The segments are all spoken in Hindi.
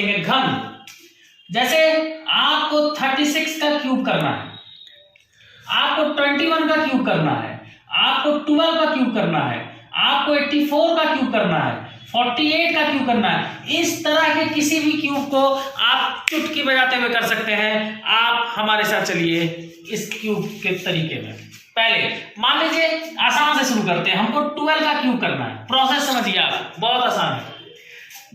लिखेंगे घन। जैसे आपको 36 का क्यूब करना है, आपको 21 का क्यूब करना है, आपको 12 का क्यूब करना है, आपको 84 का क्यूब करना है, 48 का क्यूब करना है। इस तरह के किसी भी क्यूब को आप चुटकी बजाते हुए कर सकते हैं। आप हमारे साथ चलिए इस क्यूब के तरीके में। पहले मान लीजिए, आसान से शुरू करते हैं, हमको 12 का क्यूब करना है। प्रोसेस समझिए आप, बहुत आसान है।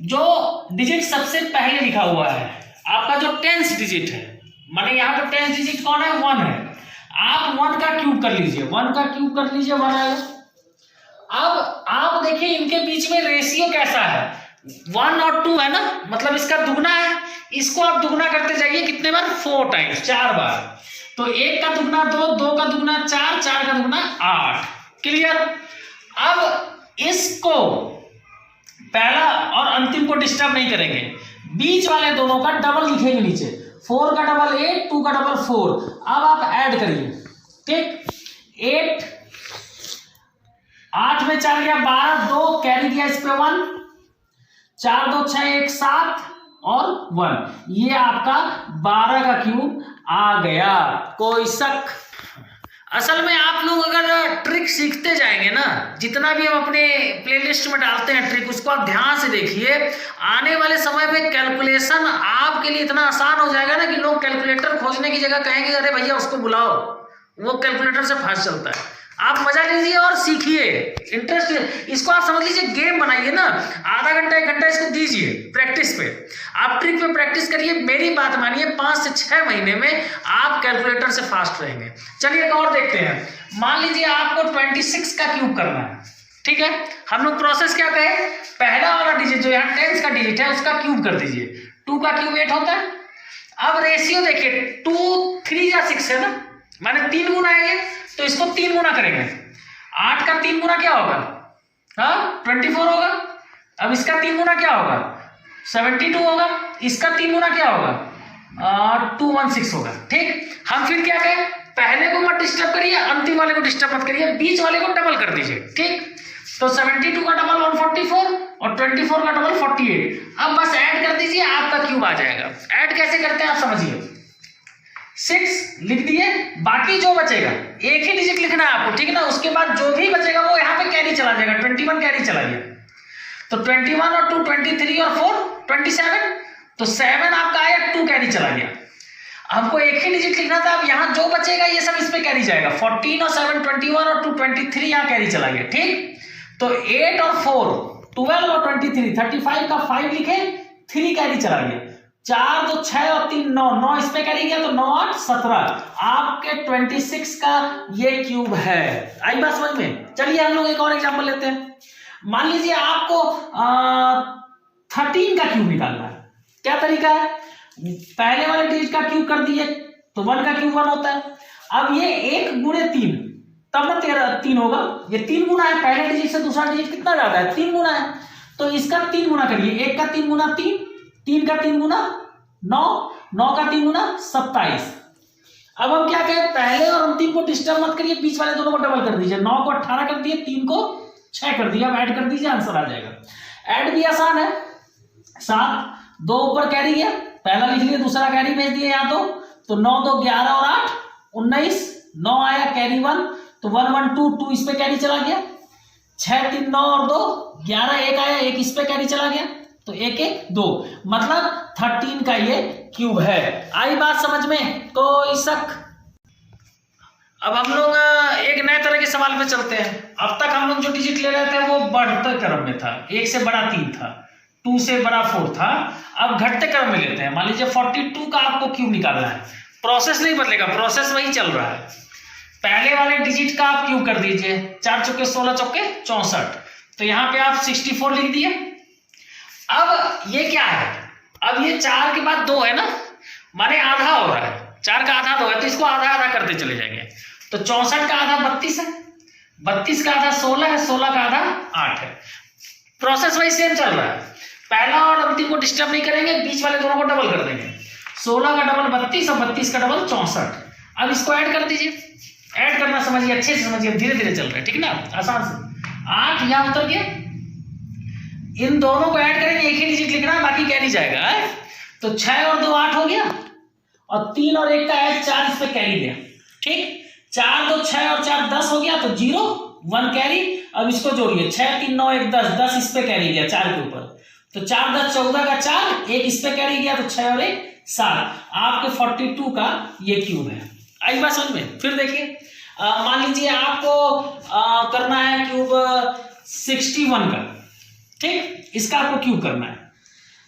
जो डिजिट सबसे पहले लिखा हुआ है आपका जो 10th डिजिट है, माने यहाँ पे 10th डिजिट कौन है? 1 है। आप 1 का क्यूब कर लीजिए, 1 का क्यूब कर लीजिए, 1 आएगा। अब आप देखिए इनके बीच में रेशियो कैसा है, 1 और 2 है ना, मतलब इसका दुगना है। इसको आप दुगना करते जाइए कितने बार? 4 टाइम्स, 4 बार। तो 1 का दुगना 2, 2 का दुगना 4, 4 का दुगना 8। क्लियर? अब इसको पहला और अंतिम को डिस्टर्ब नहीं करेंगे, बीच वाले दोनों का डबल लिखेंगे नीचे। 4 का डबल 8, 2 का डबल 4। अब आप ऐड करिए, ठीक। 8 में 4 गया 12, 2 कैरी किया इस पे 1, 4 2 6 1 7 और 1। ये आपका 12 का क्यूब आ गया। कोई शक? असल में आप लोग अगर ट्रिक सीखते जाएंगे ना, जितना भी हम अपने प्लेलिस्ट में डालते हैं ट्रिक, उसको आप ध्यान से देखिए। आने वाले समय में कैलकुलेशन आपके लिए इतना आसान हो जाएगा ना कि लोग कैलकुलेटर खोजने की जगह कहेंगे अरे भैया उसको बुलाओ, वो कैलकुलेटर से फास्ट चलता है। आप मजा लीजिए और सीखिए, इंटरेस्ट। इसको आप समझ लीजिए गेम बनाइए ना, आधा घंटा 1 घंटा इसको दीजिए प्रैक्टिस पे। आप ट्रिक पे प्रैक्टिस करिए, मेरी बात मानिए, 5 से 6 महीने में आप कैलकुलेटर से फास्ट रहेंगे। चलिए एक और देखते हैं। मान लीजिए आपको 26 का क्यूब करना है, ठीक है। हम लोग प्रोसेस क्या कहें? पहला वाला डिजिट जो यहाँ 10th का डिजिट है उसका क्यूब कर दीजिए। 2 का क्यूब 8 होता है। अब रेशियो देखिए, 2 3 या 6 है ना, माने 3 गुना है ये, तो इसको 3 गुना करेंगे। 8 का 3 गुना क्या होगा? हाँ 24 होगा। अब इसका 3 गुना क्या होगा? 72 होगा। इसका 3 गुना क्या होगा? 216 होगा। ठीक, हम फिर क्या कहें? पहले को मत डिस्टर्ब करिए, अंतिम वाले को डिस्टर्ब मत करिए, बीच वाले को डबल कर दीजिए। ठीक, तो 72 का डबल 144 और 24 का डबल 48। अब बस ऐड कर दीजिए, आपका क्यूब आ जाएगा। ऐड कैसे करते हैं आप समझिए। 6 लिख दिए, बाकी जो बचेगा एक ही डिजिट लिखना है आपको, ठीक है ना। उसके बाद जो भी बचेगा वो यहाँ पे कैरी चला जाएगा, 21 कैरी चला गया। तो 21 और 2 23 और 4 27, तो 7 आपका आया, 2 कैरी चला गया। हमको एक ही डिजिट लिखना था, अब यहाँ जो बचेगा ये सब इस पे कैरी जाएगा। 14 और 7 21 और 2 23 यहाँ कैरी चला गया। ठीक, तो 8 और 4 12 और 23 35 का 5 लिखे, 3 कैरी चला गया। 4 2 6 और 3 9 9 इस पे कैरी गया, तो 9 8 17 आपके 26 का ये क्यूब है। आई बात समझ में? चलिए हम लोग एक और एग्जांपल लेते हैं। मान लीजिए आपको 13 का क्यूब निकालना है। क्या तरीका है? पहले वाले डिजिट का क्यूब कर दिए तो 1 का क्यूब 1 होता है। अब ये 1 गुणे 3 तब ना 3 होगा। ये 3 गुना है, पहले डिजिट से दूसरा डिजिट कितना ज्यादा है? 3 गुना है। तो इसका 3 गुना करिए। 1 का 3 गुना 3, 3 का 3 गुना 9, 9 का 3 गुना 27। अब हम क्या कहें? पहले और अंतिम को डिस्टर्ब मत करिए, बीच वाले दोनों को डबल कर दीजिए। 9 को 18 कर दिए, 3 को 6 कर दिया। अब ऐड कर दीजिए, आंसर आ जाएगा। ऐड भी आसान है। 7 2 ऊपर कैरी गया, पहला लिख लिया, दूसरा कैरी भेज दिया यहाँ तो 9 2 11 और 8 19, 9 आया कैरी 1, तो 1 1 2 2 इस पे कैरी चला गया। 6 3 9 और 2 11, 1 आया, 1 इस पे कैरी चला गया, तो 1 1 2, मतलब 13 का ये क्यूब है। आई बात समझ में? कोई शक? अब हम लोग एक नए तरह के सवाल पे चलते हैं। अब तक हम लोग जो डिजिट ले रहे थे वो बढ़ते क्रम में था, 1 से बड़ा 3 था, 2 से बड़ा 4 था। अब घटते क्रम में लेते हैं। मान लीजिए 42 का आपको क्यूब निकालना है। प्रोसेस नहीं बदलेगा, प्रोसेस वही चल रहा है। पहले वाले डिजिट का आप क्यूब कर दीजिए। 4 चौके 16 चौके 64, तो यहाँ पे आप 64 लिख दिए। अब ये क्या है? अब ये 4 के बाद 2 है ना, माने आधा हो रहा है। 4 का आधा 2 है, तो इसको आधा आधा करते चले जाएंगे। तो 64 का आधा 32 है, 32 का आधा 16 है, 16 का आधा 8 है। प्रोसेस वही सेम चल रहा है। पहला और अंतिम को डिस्टर्ब नहीं करेंगे, बीच वाले दोनों को डबल कर देंगे। 16 का डबल 32 और 32 का डबल 64। अब इसको ऐड कर दीजिए। ऐड करना समझिए, अच्छे से समझिए, धीरे धीरे चल रहा है, ठीक ना, आसान से। 8 यहाँ उतर गया, इन दोनों को ऐड करेंगे, एक ही डिजिट लिखना है, बाकी कैरी जाएगा है? तो 6 और 2 8 हो गया, और 3 और 1 का ऐड 4 इस पे कैरी दिया, ठीक। 4 2 6 और 4 10 हो गया, तो 0 1 कैरी। अब इसको जोड़िए, 6 3 9 1 10, 10 इस पे कैरी गया 4 के ऊपर, तो 4 10 14 का 4, 1 इस पे कैरी गया, तो 6 और 1 7। आपके 42 का ये क्यूब है। आई बात समझ में? फिर देखिए, मान लीजिए आपको करना है क्यूब 61 का, ठीक। इसका आपको क्यूब करना है,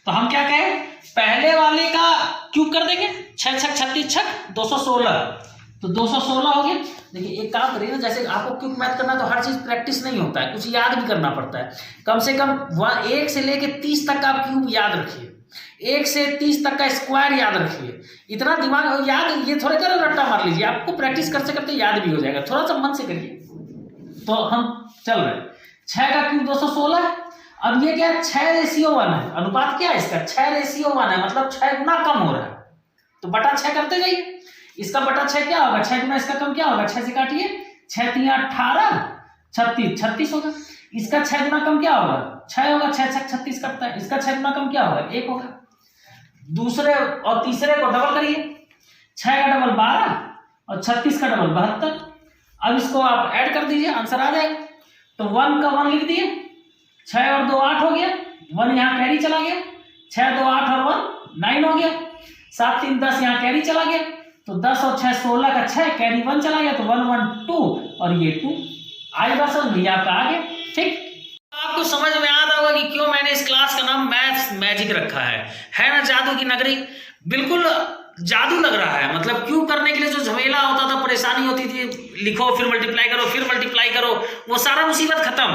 तो हम क्या कहें, पहले वाले का क्यूब कर देंगे, 6 6 36 6 216, तो 216 हो गया। देखिए एक काम करिए ना, जैसे आपको क्यूब मैथ करना है तो हर चीज प्रैक्टिस नहीं होता है, कुछ याद भी करना पड़ता है। कम से कम 1 से लेके 30 तक का आप क्यूब याद रखिए, 1 से 30 तक का स्क्वायर याद रखिए। इतना दिमाग याद, ये थोड़े कर रट्टा मार लीजिए, आपको प्रैक्टिस करते करते याद भी हो जाएगा, थोड़ा सा मन से करिए। तो हम चल रहे हैं, 6 का क्यूब 216 है। अब ये क्या है, 6:1 है, अनुपात क्या है इसका, 6:1 है, मतलब 6 गुना कम हो रहा है, तो बटा 6 करते जाइए। इसका बटा 6 क्या होगा, 6 गुना इसका कम क्या होगा, 6 से काटिए, 6 3 18 36 36 होगा। इसका 6 गुना कम क्या होगा, 6 होगा, 6 6 36 कटता है। इसका 6 गुना कम क्या होगा, 1 होगा। दूसरे और तीसरे को डबल करिए, 6 का डबल 12 और 36 का डबल 72। अब इसको आप ऐड कर दीजिए, आंसर आ जाएगा। तो 1 का 1 लिख दिए, 6 और 2 8 हो गया, 1 यहाँ कैरी चला गया, 6 2 8 और 1 9 हो गया, 7 3 10 यहाँ कैरी चला गया, तो 10 और 6 16 का 6 कैरी 1 चला गया, तो 1 1 2 और ये 2। आई बात समझ में? आपका आ गया, ठीक। आपको समझ में आ रहा होगा कि क्यों मैंने इस क्लास का नाम मैथ्स मैजिक रखा है ना, जादू की नगरी। बिल्कुल जादू लग रहा है, मतलब क्यों करने के लिए जो झमेला होता था, परेशानी होती थी, लिखो फिर मल्टीप्लाई करो फिर मल्टीप्लाई करो, वो सारा मुसीबत खत्म,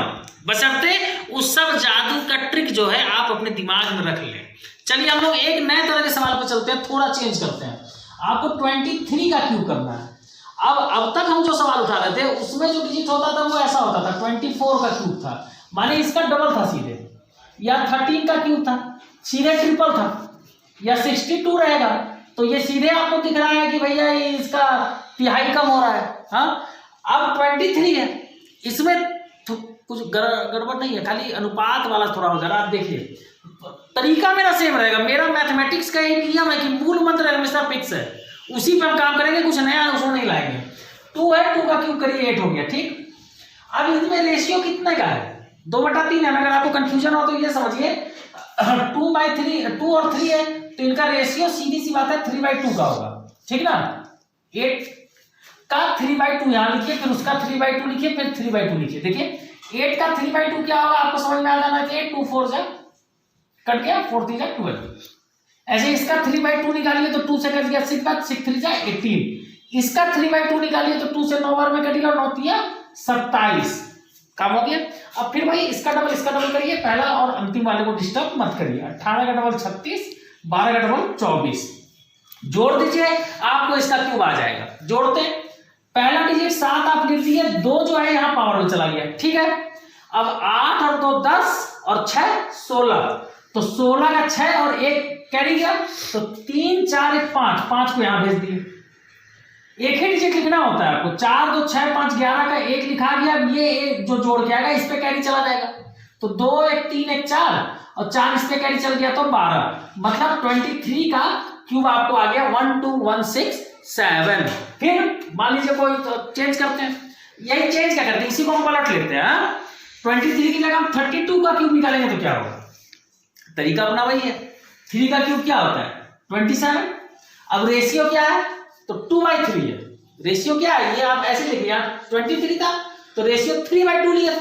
बशर्ते उस सब जादू का ट्रिक जो है आप अपने दिमाग में रख लें। चलिए हम लोग एक नए तरह के सवाल पर चलते हैं, थोड़ा चेंज करते हैं। आपको 23 का क्यूब करना है। अब तक हम जो सवाल उठा रहे थे उसमें जो डिजिट होता था वो ऐसा होता था, 24 का क्यूब था, माने इसका डबल था सीधे, या 13 का क्यूब था सीधे ट्रिपल था, या 62 रहेगा तो ये सीधे आपको दिख रहा है कि भैया ये इसका तिहाई कम हो रहा है। हाँ, अब 23 है, इसमें कुछ गड़बड़ नहीं है, खाली अनुपात वाला थोड़ा हो जा रहा है। आप देखिए तरीका मेरा सेम रहेगा, मेरा मैथमेटिक्स का एक नियम है कि मूल मंत्र हमेशा फिक्स है, उसी पे हम काम करेंगे, कुछ नया उसको नहीं लाएंगे। 2 है, 2 का क्यूब करिए 8 हो गया, ठीक। अब इसमें रेशियो कितने का है, 2/3 है। अगर आपको कंफ्यूजन हो तो ये समझिए 2 और 3 है, तो इनका रेशियो सीधी सी बात है 3/2 का होगा, ठीक ना। 8 का 3/2 यहाँ लिखिए, फिर उसका 3/2 लिखिए, फिर 3/2 लिखिए। देखिए 8 का 3/2 क्या होगा, आपको समझ में आ जाना चाहिए। 2 4 जा कट गया, 4 3 जा 12। ऐसे इसका 3/2 निकालिए तो 2 से कट गया 6 का, 6 3 जा 18। इसका 3/2 निकालिए तो 2 से 9 बार में कटेगा, 9 3 27 काम हो गया। अब फिर भाई इसका डबल करिए, पहला और अंतिम वाले को डिस्टर्ब मत करिए। 18 का डबल 36, 12 का डबल 24, जोड़ दीजिए, आपको इसका क्यूब आ जाएगा। जोड़ते पहला डिजिट 7 आप लिख दिए, 2 जो है यहाँ पावर में चला गया, ठीक है। अब 8 और 2 10 और 6 16, तो 16 का 6 और 1 कैरी गया, तो 3 4 1 5, 5 को यहाँ भेज दिए। एक ही डिजिट लिखना होता है आपको, 4 2 6 5 11 का 1 लिखा गया, ये एक जो जोड़ के आएगा इस पे कैरी चला जाएगा, तो 2 1 3 1 4 और 4 इस पे कैरी चल गया, तो 12, मतलब 23 का क्यूब आपको आ गया 12167। फिर मान लीजिए कोई तो चेंज करते हैं, यही चेंज क्या करते हैं, इसी को हम पलट लेते हैं। 23 की जगह हम 32 का क्यूब निकालेंगे तो क्या होगा, तरीका अपना वही है। 3 का क्यूब क्या होता है 27। अब रेशियो क्या है, तो 2/3 है। रेशियो क्या है, ये आप ऐसे लिखिए, यहाँ 23 था तो रेशियो 3/2 लिया था।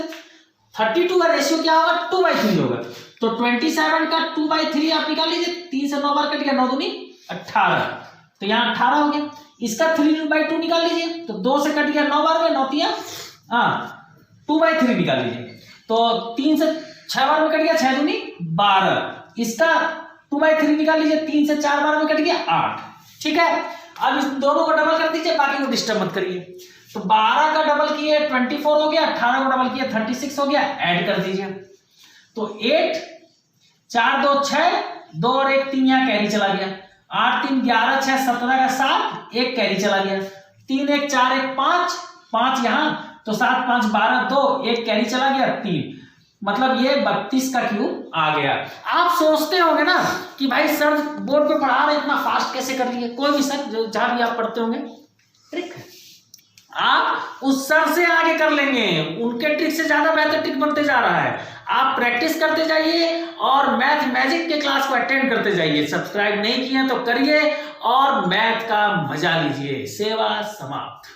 32 का रेशियो क्या होगा, 2/3 होगा, तो 27 का 2/3 आप निकाल लीजिए। 3 से 9 बार कट गया, 9 दूनी 18, तो यहाँ 18 हो गया। इसका 3/2 निकाल लीजिए, तो 2 से कट गया 9 बार में, 9 3 2/3 निकाल लीजिए, तो 3 से 6 बार में कट गया, 6 दूनी 12। इसका 2/3 निकाल लीजिए, 3 से 4 बार में कट गया 8, ठीक है। अब इस दोनों को डबल कर दीजिए, बाकी को डिस्टर्ब मत करिए। तो 12 का डबल किए 24 हो गया, 18 को डबल किए 36 हो गया, ऐड कर दीजिए, तो 8 4 2 6 2 और 1 3 यहाँ कैरी चला गया, 8 3 11 6 17 का 7, 1 कैरी चला गया, 3 1 4 1 5 5 यहाँ, तो 7 5 12 2 1 कैरी चला गया 3, मतलब ये 32 का क्यूब आ गया। आप सोचते होंगे ना कि भाई सर बोर्ड पे पढ़ा रहे इतना फास्ट कैसे कर लिए, कोई भी सर जहां भी आप पढ़ते होंगे, ट्रिक है, आप उस सर से आगे कर लेंगे, उनके ट्रिक से ज्यादा बेहतर ट्रिक बनते जा रहा है। आप प्रैक्टिस करते जाइए और मैथ मैजिक के क्लास को अटेंड करते जाइए। सब्सक्राइब नहीं किए तो करिए और मैथ का मजा लीजिए। सेवा समाप्त।